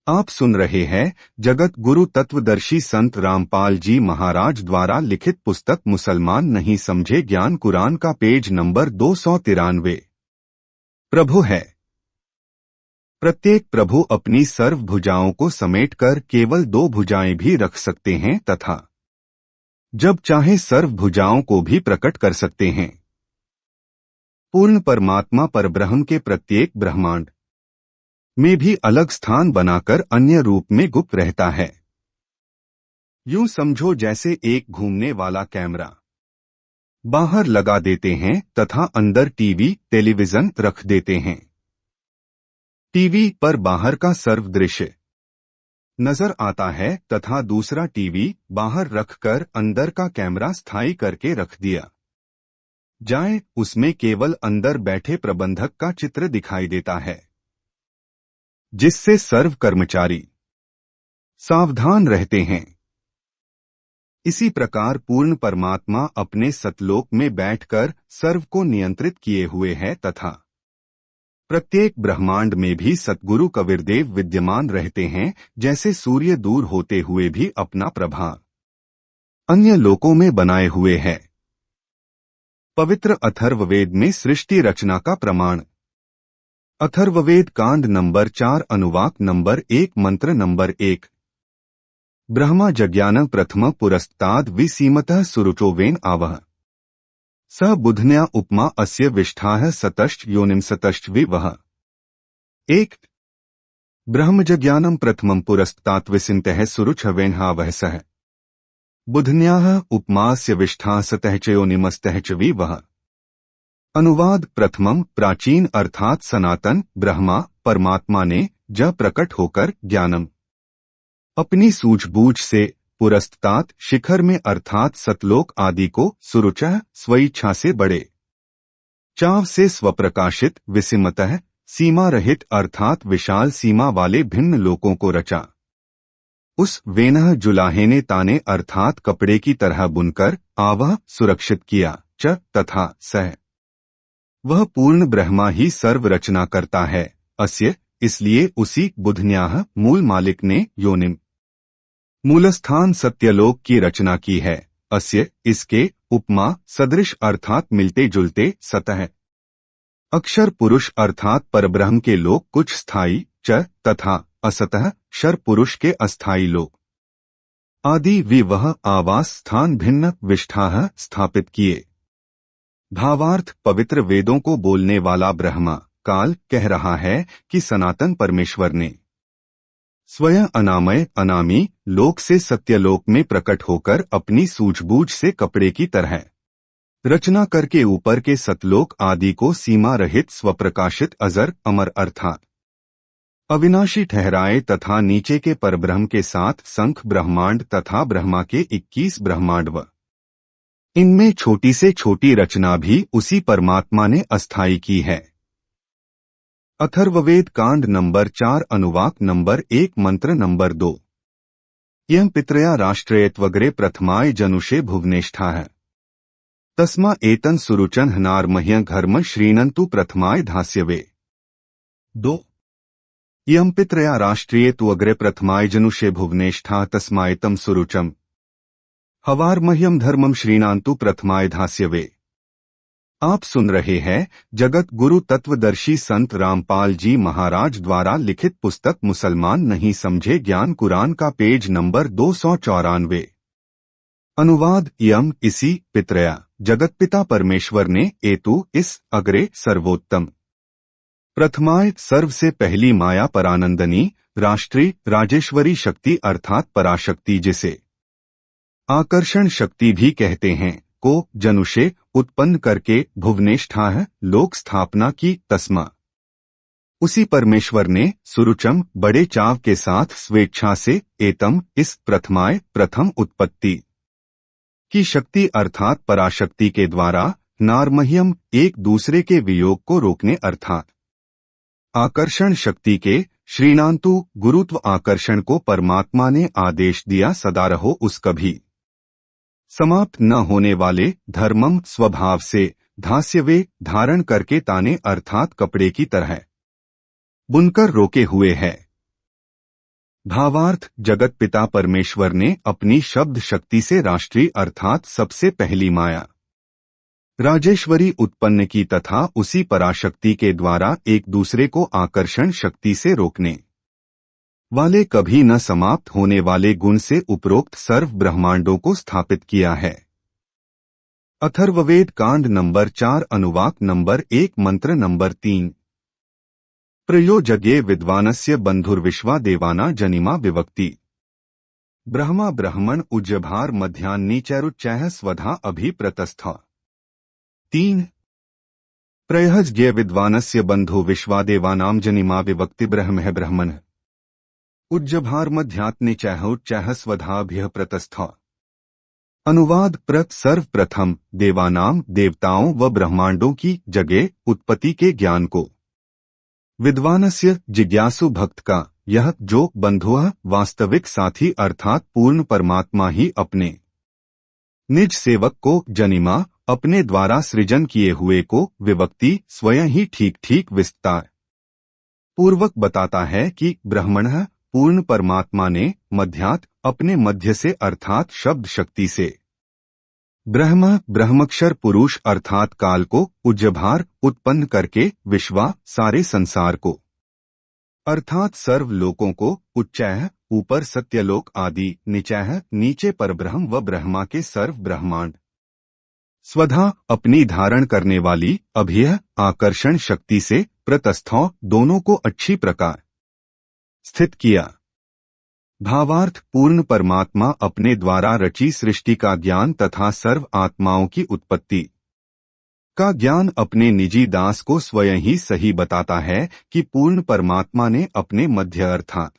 आप सुन रहे हैं जगत गुरु तत्वदर्शी संत रामपाल जी महाराज द्वारा लिखित पुस्तक मुसलमान नहीं समझे ज्ञान कुरान का पेज नंबर 293। प्रभु है। प्रत्येक प्रभु अपनी सर्व भुजाओं को समेटकर केवल 2 भुजाएं भी रख सकते हैं तथा जब चाहे सर्व भुजाओं को भी प्रकट कर सकते हैं। पूर्ण परमात्मा परब्रह्म के प्रत्येक ब्रह्मांड में भी अलग स्थान बनाकर अन्य रूप में गुप्त रहता है। यूं समझो जैसे एक घूमने वाला कैमरा बाहर लगा देते हैं तथा अंदर टीवी टेलीविजन रख देते हैं। टीवी पर बाहर का सर्व दृश्य नजर आता है तथा दूसरा टीवी बाहर रखकर अंदर का कैमरा स्थायी करके रख दिया जाए, उसमें केवल अंदर बैठे प्रबंधक का चित्र दिखाई देता है, जिससे सर्व कर्मचारी सावधान रहते हैं। इसी प्रकार पूर्ण परमात्मा अपने सतलोक में बैठकर सर्व को नियंत्रित किए हुए है तथा प्रत्येक ब्रह्मांड में भी सतगुरु कबीरदेव विद्यमान रहते हैं, जैसे सूर्य दूर होते हुए भी अपना प्रभा अन्य लोकों में बनाए हुए है। पवित्र अथर्ववेद में सृष्टि रचना का प्रमाण। अथर्ववेद कांड नंबर 4 अनुवाक नंबर 1 मंत्र नंबर 1। ब्रह्मा जज्ञान प्रथम पुरस्ताद विसीमतः सुरुचोवेन आवह स बुधन्या उपमा अस्य विष्ठाः सतश्च योनिम सतश्च विवह। 1 ब्रह्मजज्ञानम प्रथमं पुरस्तात् विसिन्तः सुरुचवेन्हावः सः बुधन्याः उपमास्य विष्ठा सतः च योनिमस्तः च विवह। अनुवाद। प्रथमम प्राचीन अर्थात सनातन ब्रह्मा परमात्मा ने ज प्रकट होकर ज्ञानम अपनी सूझबूझ से पुरस्तात शिखर में अर्थात सतलोक आदि को सुरुचः स्वइच्छा से बड़े चाव से स्वप्रकाशित विसिमतः सीमा रहित अर्थात विशाल सीमा वाले भिन्न लोकों को रचा। उस वेनह जुलाहे ने ताने अर्थात कपड़े की तरह बुनकर आवह सुरक्षित किया च तथा सह वह पूर्ण ब्रह्मा ही सर्व रचना करता है। अस्य इसलिए उसी बुधन्याह मूल मालिक ने योनिम मूलस्थान सत्यलोक की रचना की है। अस्य इसके उपमा सदृश अर्थात मिलते जुलते सतह अक्षर पुरुष अर्थात परब्रह्म के लोक कुछ स्थायी च तथा असतः क्षर पुरुष के अस्थायी लोक आदि विवह आवास स्थान भिन्न विष्ठाः स्थापित किए। भावार्थ। पवित्र वेदों को बोलने वाला ब्रह्मा काल कह रहा है कि सनातन परमेश्वर ने स्वयं अनामय अनामी लोक से सत्यलोक में प्रकट होकर अपनी सूझबूझ से कपड़े की तरह रचना करके ऊपर के सतलोक आदि को सीमा रहित स्वप्रकाशित अजर अमर अर्थात अविनाशी ठहराए तथा नीचे के परब्रह्म के साथ संख ब्रह्मांड तथा ब्रह्मा के 21 ब्रह्मांड व इनमें छोटी से छोटी रचना भी उसी परमात्मा ने अस्थायी की है। अथर्ववेद कांड नंबर 4 अनुवाक नंबर 1 मंत्र नंबर 2। यम पित्रया राष्ट्रेयत्वग्रे प्रथमाय जनुषे भुवनेष्ठाः तस्मा एतन सुरुचन हनार्मह्य घर्म श्रीनन्तु प्रथमाय धास्यवे। 2 यम पित्रया राष्ट्रियत्वग्रे प्रथमाय जनुषे भुवनेष्ठा तस्माएतम सुरुचम हवार्मह्यम धर्मम श्रीनान्तु प्रथमाय धास्यवे। आप सुन रहे हैं जगत गुरु तत्वदर्शी संत रामपाल जी महाराज द्वारा लिखित पुस्तक मुसलमान नहीं समझे ज्ञान कुरान का पेज नंबर 294। अनुवाद। यम इसी पित्रया जगत पिता परमेश्वर ने एतु इस अग्रे सर्वोत्तम प्रथमाय सर्व से पहली माया परानंदनी राष्ट्रीय राजेश्वरी शक्ति अर्थात पराशक्ति जिसे आकर्षण शक्ति भी कहते हैं को जनुषे उत्पन्न करके भुवनेष्ठाः लोक स्थापना की। तस्मा उसी परमेश्वर ने सुरुचम बड़े चाव के साथ स्वेच्छा से एतम इस प्रथमाय प्रथम उत्पत्ति की शक्ति अर्थात पराशक्ति के द्वारा नारमह्यम एक दूसरे के वियोग को रोकने अर्थात आकर्षण शक्ति के श्रीनान्तु गुरुत्व आकर्षण को परमात्मा ने आदेश दिया सदा रहो उस कभी समाप्त न होने वाले धर्मम स्वभाव से धास्यवे धारण करके ताने अर्थात कपड़े की तरह बुनकर रोके हुए है। भावार्थ, जगत पिता परमेश्वर ने अपनी शब्द शक्ति से राष्ट्रीय अर्थात सबसे पहली माया राजेश्वरी उत्पन्न की तथा उसी पराशक्ति के द्वारा एक दूसरे को आकर्षण शक्ति से रोकने वाले कभी न समाप्त होने वाले गुण से उपरोक्त सर्व ब्रह्मांडों को स्थापित किया है। अथर्ववेद कांड नंबर 4 अनुवाक नंबर 1 मंत्र नंबर 3 प्रयोजगे विद्वानस्य बंधुर्विश्वा देवाना जनिमा विवक्ति ब्रह्मा ब्रह्मण उज्जभार मध्यान्नी चैरुच्चैः स्वधा अभिप्रतस्थ 3 प्रयहज्ञे विद्वानस्य बंधु विश्वा देवानाम जनिमा विवक्ति ब्रह्म ब्रह्मण उज्जभार्मध्यात्निचैः स्वधाभ्यः प्रतस्थ। अनुवाद सर्वप्रथम देवानाम देवताओं व ब्रह्मांडों की जगह उत्पत्ति के ज्ञान को विद्वानस्य जिज्ञासु भक्त का यह जो बंधुः वास्तविक साथी अर्थात पूर्ण परमात्मा ही अपने निज सेवक को जनिमा अपने द्वारा सृजन किए हुए को विवक्ति स्वयं ही ठीक ठीक विस्तार पूर्वक बताता है कि ब्रह्मणः पूर्ण परमात्मा ने मध्यात अपने मध्य से अर्थात शब्द शक्ति से ब्रह्म ब्रह्मक्षर पुरुष अर्थात काल को उज्जभार उत्पन्न करके विश्वा सारे संसार को अर्थात सर्व लोकों को उच्चैः ऊपर सत्यलोक आदि निचैः नीचे परब्रह्म व ब्रह्मा के सर्व ब्रह्मांड स्वधा अपनी धारण करने वाली अभियः आकर्षण शक्ति से प्रतस्थों दोनों को अच्छी प्रकार स्थित किया। भावार्थ, पूर्ण परमात्मा अपने द्वारा रची सृष्टि का ज्ञान तथा सर्व आत्माओं की उत्पत्ति का ज्ञान अपने निजी दास को स्वयं ही सही बताता है कि पूर्ण परमात्मा ने अपने मध्य अर्थात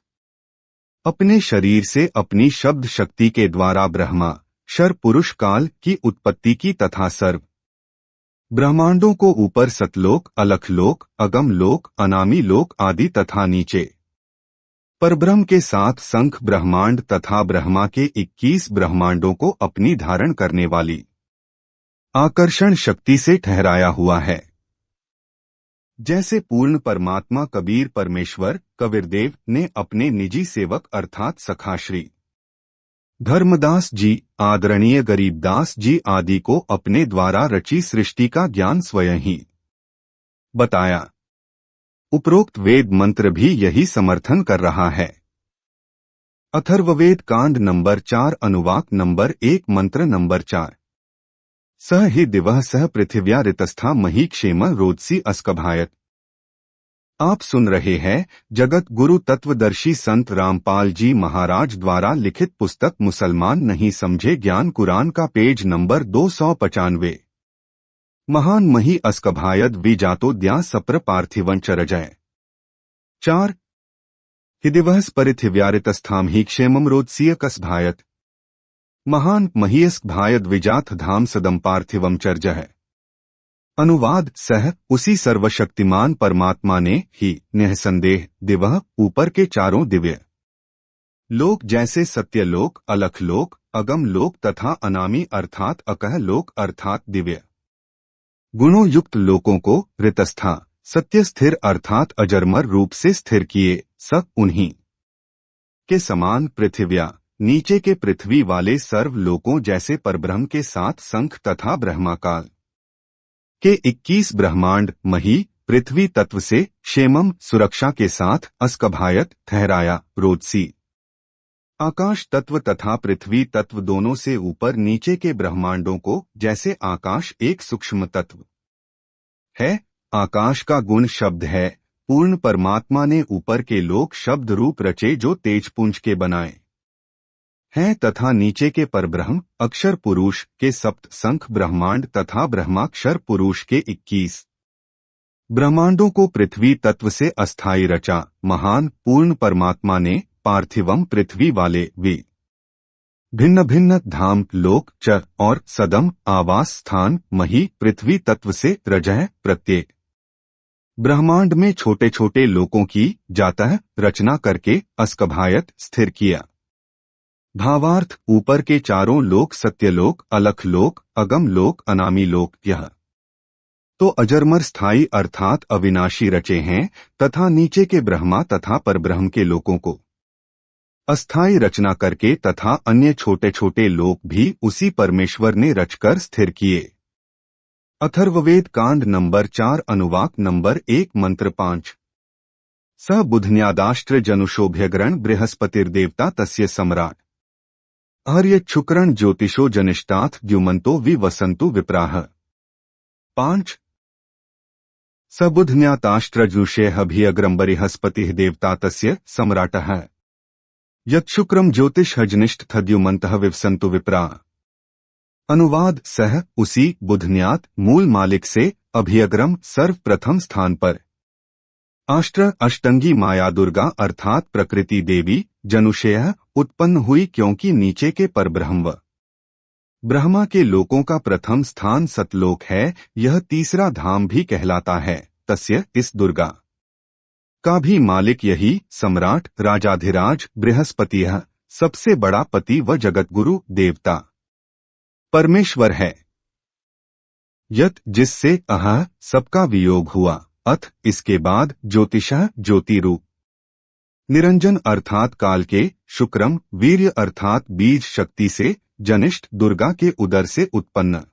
अपने शरीर से अपनी शब्द शक्ति के द्वारा ब्रह्मा शर पुरुष काल की उत्पत्ति की तथा सर्व ब्रह्मांडों को ऊपर सतलोक अलखलोक अगम लोक अनामी लोक आदि तथा नीचे परब्रह्म के साथ संख ब्रह्मांड तथा ब्रह्मा के 21 ब्रह्मांडों को अपनी धारण करने वाली आकर्षण शक्ति से ठहराया हुआ है। जैसे पूर्ण परमात्मा कबीर परमेश्वर कबीरदेव ने अपने निजी सेवक अर्थात सखा श्री धर्मदास जी आदरणीय गरीबदास जी आदि को अपने द्वारा रची सृष्टि का ज्ञान स्वयं ही बताया। उपरोक्त वेद मंत्र भी यही समर्थन कर रहा है। अथर्ववेद कांड नंबर 4 अनुवाक नंबर 1 मंत्र नंबर 4 सह हि दिवः सह पृथिव्या ऋतस्था मही क्षेम रोदसी अस्कभायत। आप सुन रहे हैं जगत गुरु तत्वदर्शी संत रामपाल जी महाराज द्वारा लिखित पुस्तक मुसलमान नहीं समझे ज्ञान कुरान का पेज नंबर 295। महान मही अस्कभायद विजातोद्या सप्र पार्थिवं चरजय 4 हिदिवहस परिथिव्यारितस्थाम ही क्षेमम रोदसीय कसभायत। महान महीयस्क भायद विजात धाम सदम पार्थिवम चर्जय। अनुवाद सह उसी सर्वशक्तिमान परमात्मा ने ही निःसंदेह दिवह ऊपर के चारों दिव्य लोक जैसे सत्यलोक अलखलोक अगम लोक तथा अनामी अर्थात अकह लोक अर्थात दिव्य गुणों युक्त लोकों को ऋतस्था सत्य स्थिर अर्थात अजरमर रूप से स्थिर किए सब उन्हीं के समान पृथिव्या नीचे के पृथ्वी वाले सर्व लोकों जैसे परब्रह्म के साथ संख तथा ब्रह्माकाल के 21 ब्रह्मांड मही पृथ्वी तत्व से क्षेमम सुरक्षा के साथ अस्कभायत ठहराया रोदसी आकाश तत्व तथा पृथ्वी तत्व दोनों से ऊपर नीचे के ब्रह्मांडों को जैसे आकाश एक सूक्ष्म तत्व है। आकाश का गुण शब्द है। पूर्ण परमात्मा ने ऊपर के लोक शब्द रूप रचे जो तेजपुंज के बनाए हैं तथा नीचे के परब्रह्म अक्षर पुरुष के सप्त संख ब्रह्मांड तथा ब्रह्माक्षर पुरुष के 21 ब्रह्मांडों को पृथ्वी तत्व से अस्थायी रचा। महान पूर्ण परमात्मा ने पार्थिवम पृथ्वी वाले भिन्न भिन्न धाम लोक चर और सदम आवास स्थान मही पृथ्वी तत्व से रजह प्रत्येक ब्रह्मांड में छोटे छोटे लोकों की जातः रचना करके अस्कभायत स्थिर किया। भावार्थ, ऊपर के चारों लोक सत्यलोक अलखलोक अगम लोक अनामी लोक यह तो अजरमर स्थायी अर्थात अविनाशी रचे हैं तथा नीचे के ब्रह्मा तथा परब्रह्म के लोकों को अस्थायी रचना करके तथा अन्य छोटे छोटे लोक भी उसी परमेश्वर ने रचकर स्थिर किए। अथर्ववेद कांड नंबर 4 अनुवाक नंबर 1 मंत्र 5। स बुधन्यादाष्ट्र जनुषोभ्यग्रण बृहस्पतिर्देवता तस्य सम्राट हर्यच्छुक्रण ज्योतिषो जनिष्ठाथ द्युमन्तो विवसन्तु विप्राह। 5 स बुधन्याताष्ट्रजुषेऽभियग्रं बृहस्पतिः देवता तस्य सम्राटः यच्छुक्रम ज्योतिषजनिष्ठ द्युमन्तः विवसन्तु विप्राह। अनुवाद सह उसी बुधन्यात मूल मालिक से अभियग्रम सर्वप्रथम स्थान पर आष्ट्र अष्टंगी माया दुर्गा अर्थात प्रकृति देवी जनुषेय उत्पन्न हुई क्योंकि नीचे के परब्रह्म ब्रह्मा के लोकों का प्रथम स्थान सतलोक है। यह तीसरा धाम भी कहलाता है। तस्य इस दुर्गा का भी मालिक यही सम्राट राजाधिराज बृहस्पति सबसे बड़ा पति व जगतगुरु देवता परमेश्वर है। यत जिससे सबका वियोग हुआ। अथ इसके बाद ज्योतिषः ज्योति रूप निरंजन अर्थात काल के शुक्रम वीर्य अर्थात बीज शक्ति से जनिष्ठ दुर्गा के उदर से उत्पन्न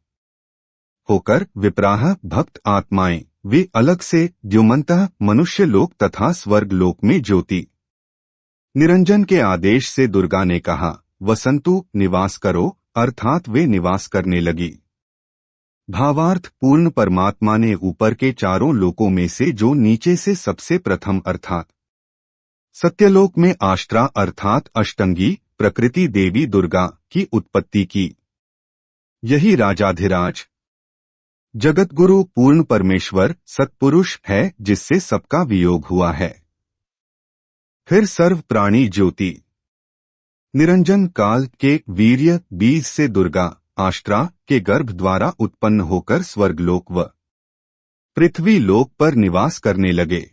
होकर विप्राह भक्त आत्माएं वे अलग से द्युमन्तः मनुष्य लोक तथा स्वर्ग लोक में ज्योति निरंजन के आदेश से दुर्गा ने कहा वसंतु निवास करो अर्थात वे निवास करने लगी। भावार्थ पूर्ण परमात्मा ने ऊपर के चारों लोकों में से जो नीचे से सबसे प्रथम अर्थात सत्यलोक में आष्ट्रा अर्थात अष्टंगी प्रकृति देवी दुर्गा की उत्पत्ति की। यही राजाधिराज जगतगुरु पूर्ण परमेश्वर सत्पुरुष है जिससे सबका वियोग हुआ है। फिर सर्व प्राणी ज्योति निरंजन काल के वीर्य बीज से दुर्गा आष्ट्रा के गर्भ द्वारा उत्पन्न होकर स्वर्गलोक व पृथ्वी लोक पर निवास करने लगे।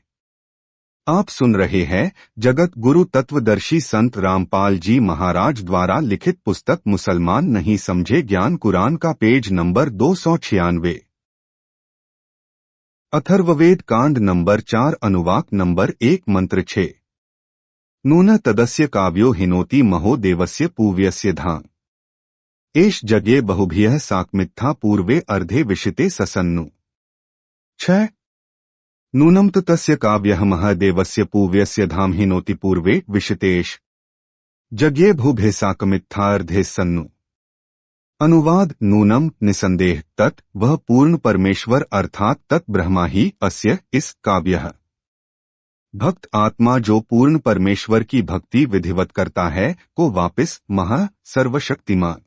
आप सुन रहे हैं जगत गुरु तत्वदर्शी संत रामपाल जी महाराज द्वारा लिखित पुस्तक मुसलमान नहीं समझे ज्ञान कुरान का पेज नंबर 296। अथर्ववेद कांड नंबर 4 अनुवाक नंबर 1 मंत्र 6 नून तदस्य काव्यो हिनोति महो देवस्य पूव्यस्य धाम एष जगे बहुभियः साक्मित्था पूर्वे अर्धे विशिते ससन्नु। 6 नूनम तस्य काव्यः महदेवस्य पूव्यस्य धाम हिनोति पूर्वे विशितेश जगे भूभे साकमित्था अर्धे सन्नु। अनुवाद नूनम निसंदेह तत् वह पूर्ण परमेश्वर अर्थात तत् ब्रह्मा ही अस्य इस काव्यः भक्त आत्मा जो पूर्ण परमेश्वर की भक्ति विधिवत करता है को वापिस महा सर्वशक्तिमान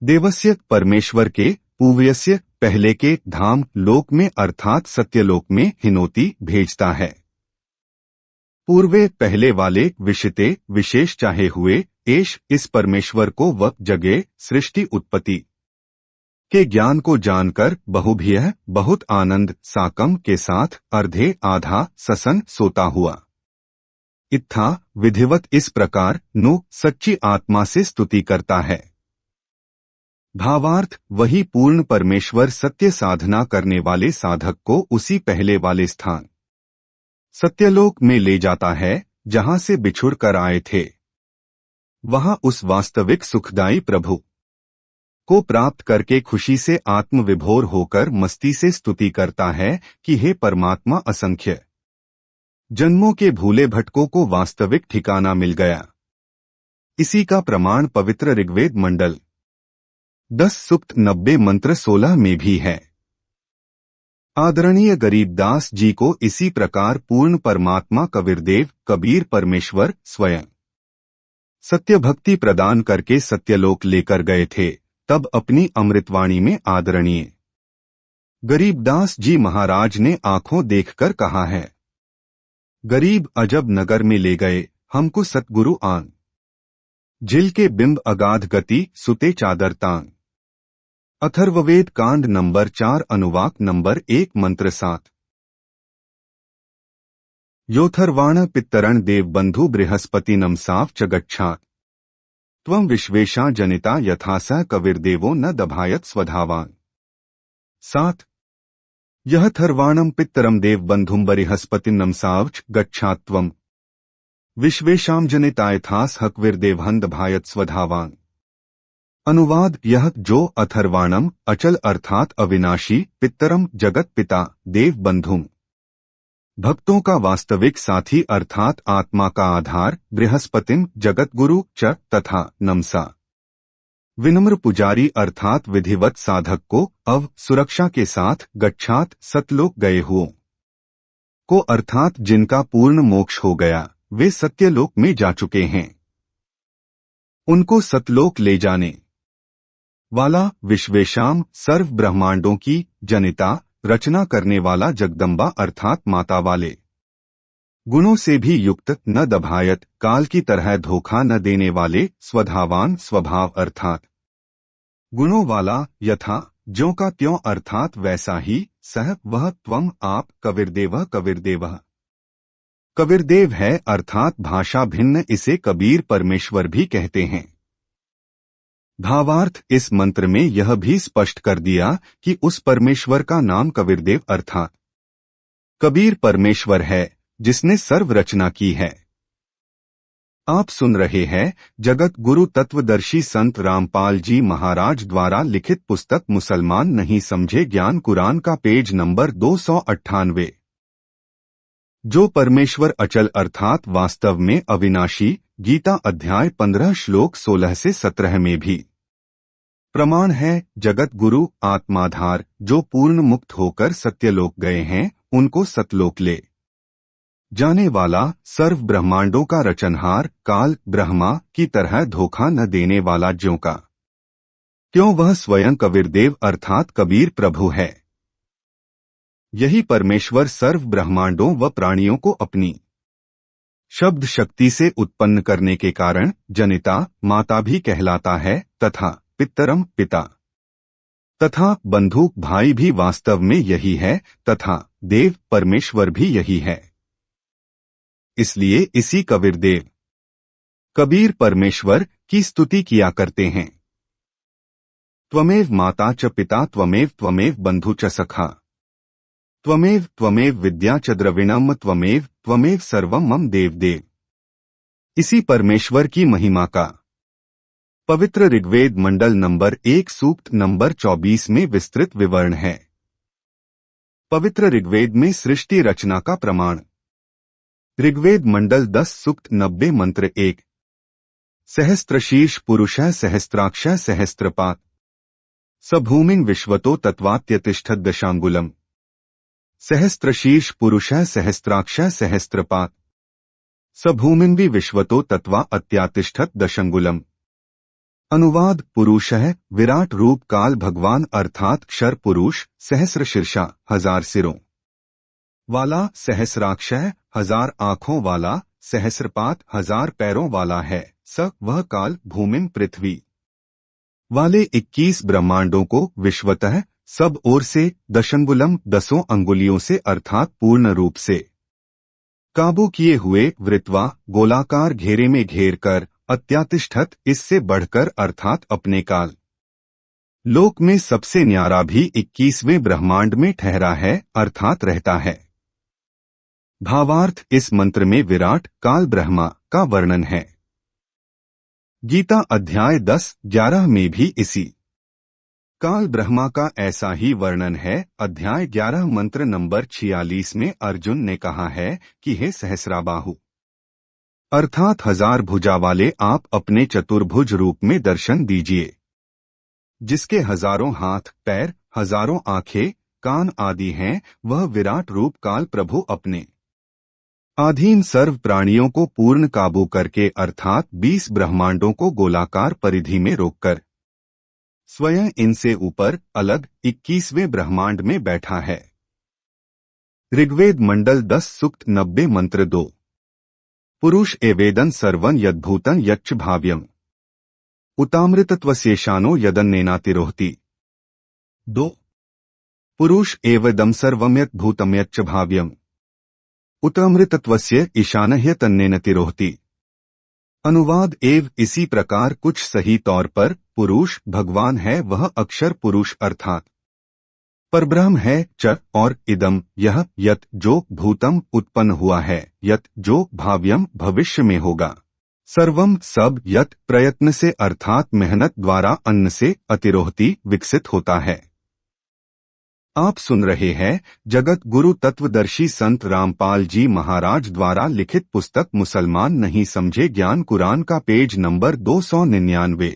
देवस्य परमेश्वर के पूर्वस्य पहले के धाम लोक में अर्थात सत्यलोक में हिनोति भेजता है। पूर्वे पहले वाले विशिते विशेष चाहे हुए एश इस परमेश्वर को वह जगह सृष्टि उत्पत्ति के ज्ञान को जानकर बहुभियः बहुत आनंद साकम के साथ अर्धे आधा ससन सोता हुआ इत्था विधिवत इस प्रकार नु सच्ची आत्मा से स्तुति करता है। भावार्थ वही पूर्ण परमेश्वर सत्य साधना करने वाले साधक को उसी पहले वाले स्थान सत्यलोक में ले जाता है जहां से बिछुड़ कर आए थे। वहां उस वास्तविक सुखदायी प्रभु को प्राप्त करके खुशी से आत्मविभोर होकर मस्ती से स्तुति करता है कि हे परमात्मा असंख्य जन्मों के भूले भटकों को वास्तविक ठिकाना मिल गया। इसी का प्रमाण पवित्र ऋग्वेद मंडल 10 सूक्त 90 मंत्र 16 में भी है। आदरणीय गरीबदास जी को इसी प्रकार पूर्ण परमात्मा कबीरदेव कबीर परमेश्वर स्वयं सत्य भक्ति प्रदान करके सत्यलोक लेकर गए थे। तब अपनी अमृतवाणी में आदरणीय गरीबदास जी महाराज ने आंखों देखकर कहा है गरीब अजब नगर में ले गए हमको सतगुरु आन जिल के बिंब अगाध गति सुते चादर तांग। अथर्ववेद कांड नंबर 4 अनुवाक नंबर 1 मंत्र 7 योथर्वाण पित्तरण देव बंधु बृहस्पति नमसाव च गच्छात् त्वं विश्वेशा जनिता यथा स कविर्देवो न दभायत स्वधावान। 7 यह थर्वाणम पित्तरम देव बंधुम बृहस्पति नमसाव च गच्छात् त्वं विश्वेशाम जनितायथास हकविर्देवहंद भायत स्वधावान। अनुवाद यह जो अथर्वाणम अचल अर्थात अविनाशी पितरम जगत पिता देव बंधुम भक्तों का वास्तविक साथी अर्थात आत्मा का आधार बृहस्पतिम जगत गुरु च तथा नमसा विनम्र पुजारी अर्थात विधिवत साधक को अव सुरक्षा के साथ गच्छात सतलोक गए हुओं को अर्थात जिनका पूर्ण मोक्ष हो गया वे सत्यलोक में जा चुके हैं उनको सतलोक ले जाने वाला विश्वेशाम सर्व ब्रह्मांडों की जनिता रचना करने वाला जगदम्बा अर्थात माता वाले गुणों से भी युक्त न दभायत काल की तरह धोखा न देने वाले स्वधावान स्वभाव अर्थात गुणों वाला यथा ज्यों का त्यों अर्थात वैसा ही सह वह त्वम आप कबीरदेव कबीरदेव है अर्थात भाषा भिन्न इसे कबीर परमेश्वर भी कहते हैं। भावार्थ इस मंत्र में यह भी स्पष्ट कर दिया कि उस परमेश्वर का नाम कबीरदेव अर्थात कबीर परमेश्वर है जिसने सर्व रचना की है। आप सुन रहे हैं जगत गुरु तत्वदर्शी संत रामपाल जी महाराज द्वारा लिखित पुस्तक मुसलमान नहीं समझे ज्ञान कुरान का पेज नंबर 298। जो परमेश्वर अचल अर्थात वास्तव में अविनाशी गीता अध्याय 15 श्लोक 16 से 17 में भी प्रमाण है। जगत गुरु आत्माधार जो पूर्ण मुक्त होकर सत्यलोक गए हैं उनको सतलोक ले जाने वाला सर्व ब्रह्मांडों का रचनहार काल ब्रह्मा की तरह धोखा न देने वाला ज्यों का क्यों वह स्वयं कबीरदेव अर्थात कबीर प्रभु है। यही परमेश्वर सर्व ब्रह्मांडों व प्राणियों को अपनी शब्द शक्ति से उत्पन्न करने के कारण जनिता माता भी कहलाता है तथा पितरम पिता तथा बंधु भाई भी वास्तव में यही है तथा देव परमेश्वर भी यही है। इसलिए इसी कबीरदेव कबीर परमेश्वर की स्तुति किया करते हैं। त्वमेव माता च पिता त्वमेव बंधु च सखा त्वमेव विद्या च द्रविणम त्वमेव सर्वम मम देव। इसी परमेश्वर की महिमा का पवित्र ऋग्वेद मंडल नंबर 1 सूक्त नंबर 24 में विस्तृत विवरण है। पवित्र ऋग्वेद में सृष्टि रचना का प्रमाण ऋग्वेद मंडल 10 सूक्त 90 मंत्र 1 सहस्त्रशीर्ष पुरुषः सहस्त्राक्षः सहस्त्रपात् स भूमिं विश्वतो तत्वात्यतिष्ठत् दशांगुलम् सहस्त्रशीर्ष पुरुषः सहस्त्राक्षः सहस्त्रपात् स भूमिं विश्वतो तत्वा अत्यातिष्ठत् दशंगुलम्। अनुवाद पुरुषः विराट रूप काल भगवान अर्थात क्षर पुरुष सहस्र शीर्षा 1000 सिरों वाला सहस्राक्षः 1000 आँखों वाला सहस्रपात 1000 पैरों वाला है। स वह काल भूमिं पृथ्वी वाले 21 ब्रह्मांडों को विश्वतः सब ओर से दशंगुलम 10 अंगुलियों से अर्थात पूर्ण रूप से काबू किए हुए वृत्वा गोलाकार घेरे में घेर कर अत्यातिष्ठत इससे बढ़कर अर्थात अपने काल लोक में सबसे न्यारा भी 21वें ब्रह्मांड में ठहरा है अर्थात रहता है। भावार्थ इस मंत्र में विराट काल ब्रह्मा का वर्णन है। गीता अध्याय 10-11 में भी इसी काल ब्रह्मा का ऐसा ही वर्णन है। अध्याय 11 मंत्र नंबर 46 में अर्जुन ने कहा है कि हे सहस्राबाहु अर्थात 1000 भुजा वाले आप अपने चतुर्भुज रूप में दर्शन दीजिए। जिसके हजारों हाथ पैर हजारों आंखें कान आदि हैं वह विराट रूप काल प्रभु अपने अधीन सर्व प्राणियों को पूर्ण काबू करके अर्थात 20 ब्रह्मांडों को गोलाकार परिधि में रोककर स्वयं इनसे ऊपर अलग 21वें ब्रह्मांड में बैठा है। ऋग्वेद मंडल 10 सूक्त 90 मंत्र 2 पुरुष एवेदन सर्वन यद्भूतं यच्च भाव्यम् उतामृतत्वशेषानो यदन्नेनातिरोहति 2 पुरुष एवेदं सर्वं यद्भूतं यच्च भाव्यम् उतामृतत्वस्य ईशानः तन्नेन तिरोहति। अनुवाद एव इसी प्रकार कुछ सही तौर पर पुरुष भगवान है वह अक्षर पुरुष अर्थात परब्रह्म है च और इदम यह यत जो भूतम उत्पन्न हुआ है यत जो भाव्यम भविष्य में होगा सर्वम सब यत प्रयत्न से अर्थात मेहनत द्वारा अन्न से अतिरोहती विकसित होता है। आप सुन रहे हैं जगत गुरु तत्वदर्शी संत रामपाल जी महाराज द्वारा लिखित पुस्तक मुसलमान नहीं समझे ज्ञान कुरान का पेज नंबर 299।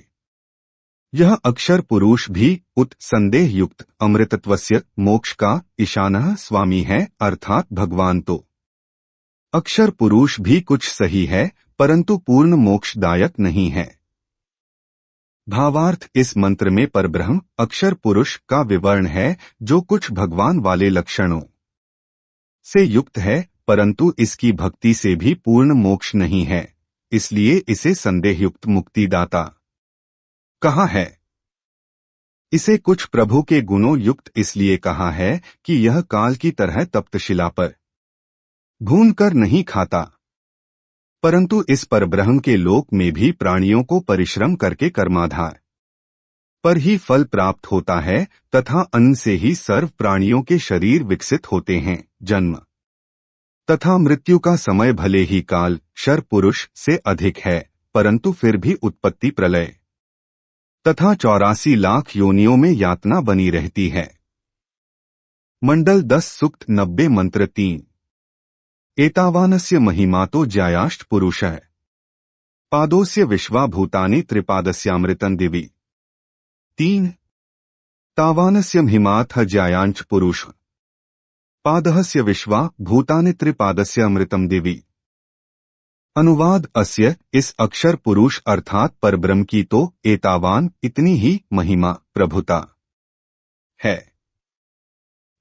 यह अक्षर पुरुष भी उत संदेह युक्त अमृतत्वस्य मोक्ष का ईशानः स्वामी है अर्थात भगवान। तो अक्षर पुरुष भी कुछ सही है परंतु पूर्ण मोक्षदायक नहीं है। भावार्थ इस मंत्र में परब्रह्म अक्षर पुरुष का विवरण है जो कुछ भगवान वाले लक्षणों से युक्त है परंतु इसकी भक्ति से भी पूर्ण मोक्ष नहीं है, इसलिए इसे संदेहयुक्त मुक्तिदाता कहा है। इसे कुछ प्रभु के गुणों युक्त इसलिए कहा है कि यह काल की तरह तप्तशिला पर भून कर नहीं खाता, परंतु इस परब्रह्म के लोक में भी प्राणियों को परिश्रम करके कर्माधार पर ही फल प्राप्त होता है तथा अन्न से ही सर्व प्राणियों के शरीर विकसित होते हैं। जन्म तथा मृत्यु का समय भले ही काल शर पुरुष से अधिक है परंतु फिर भी उत्पत्ति प्रलय तथा 84 लाख योनियों में यातना बनी रहती है। मंडल 10 सूक्त 90 मंत्र 3 एतावानस्य महिमातो ज्यायाश्च पुरुषः पादोस्य विश्वा भूतानि त्रिपादस्यामृतं दिवि 3 तावानस्य महिमाथ ज्यायांच पुरुष पादहस्य विश्वा भूतानि त्रिपादस्य अमृतम दिवि। अनुवाद अस्य इस अक्षर पुरुष अर्थात परब्रह्म की तो एतावान इतनी ही महिमा प्रभुता है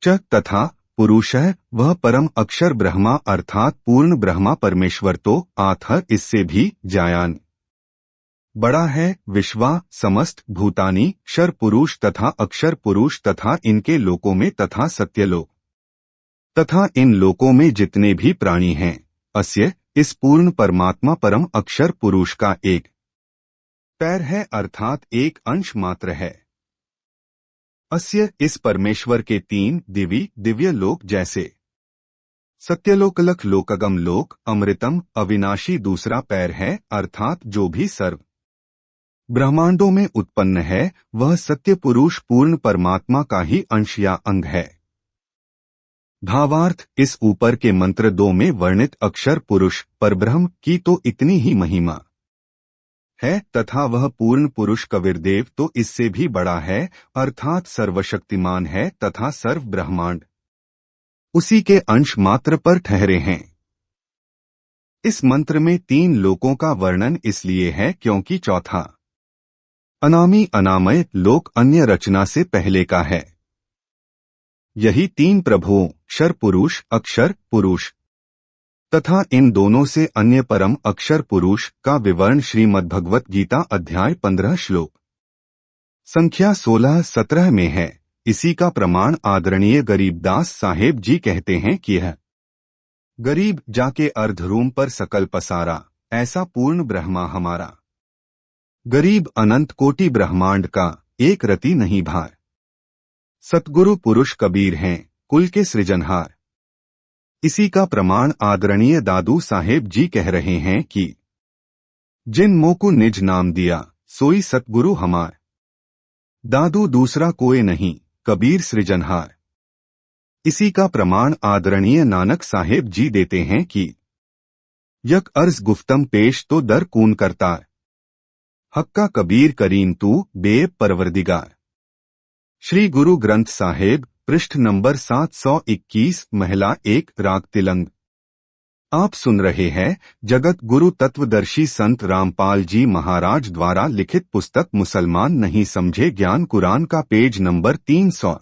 च तथा पुरुषः वह परम अक्षर ब्रह्मा अर्थात पूर्ण ब्रह्मा परमेश्वर तो आथ इससे भी जायान बड़ा है विश्वा समस्त भूतानी शर पुरुष तथा अक्षर पुरुष तथा इनके लोकों में तथा सत्यलोक तथा इन लोकों में जितने भी प्राणी हैं अस्य इस पूर्ण परमात्मा परम अक्षर पुरुष का एक पैर है अर्थात एक अंश मात्र है। अस्य इस परमेश्वर के 3 दिव्य लोक जैसे सत्यलोकलख लोकगम लोक अमृतम अविनाशी दूसरा पैर है अर्थात जो भी सर्व ब्रह्मांडों में उत्पन्न है वह सत्य पुरुष पूर्ण परमात्मा का ही अंश या अंग है। भावार्थ इस ऊपर के मंत्र 2 में वर्णित अक्षर पुरुष परब्रह्म की तो इतनी ही महिमा है तथा वह पूर्ण पुरुष कबीरदेव तो इससे भी बड़ा है अर्थात सर्वशक्तिमान है तथा सर्व ब्रह्मांड उसी के अंश मात्र पर ठहरे हैं। इस मंत्र में 3 लोकों का वर्णन इसलिए है क्योंकि चौथा अनामी अनामय लोक अन्य रचना से पहले का है। यही 3 प्रभुओं शर पुरुष अक्षर पुरुष तथा इन दोनों से अन्य परम अक्षर पुरुष का विवरण श्रीमद् भगवत गीता अध्याय 15 श्लोक संख्या 16-17 में है। इसी का प्रमाण आदरणीय गरीबदास साहेब जी कहते हैं कि यह गरीब जाके अर्धरूम पर सकल पसारा ऐसा पूर्ण ब्रह्मा हमारा गरीब अनंत कोटि ब्रह्मांड का एक रति नहीं भार। सतगुरु पुरुष कबीर हैं कुल के सृजनहार। इसी का प्रमाण आदरणीय दादू साहेब जी कह रहे हैं कि जिन मोको निज नाम दिया सोई सतगुरु हमार दादू दूसरा कोई नहीं कबीर सृजनहार। इसी का प्रमाण आदरणीय नानक साहेब जी देते हैं कि यक अर्ज गुफ्तम पेश तो दर कून करतार हक्का कबीर करीम तू बेब परवरदिगार। श्री गुरु ग्रंथ साहेब पृष्ठ नंबर 721 महिला 1 राग तिलंग। आप सुन रहे हैं जगत गुरु तत्वदर्शी संत रामपाल जी महाराज द्वारा लिखित पुस्तक मुसलमान नहीं समझे ज्ञान कुरान का पेज नंबर 300।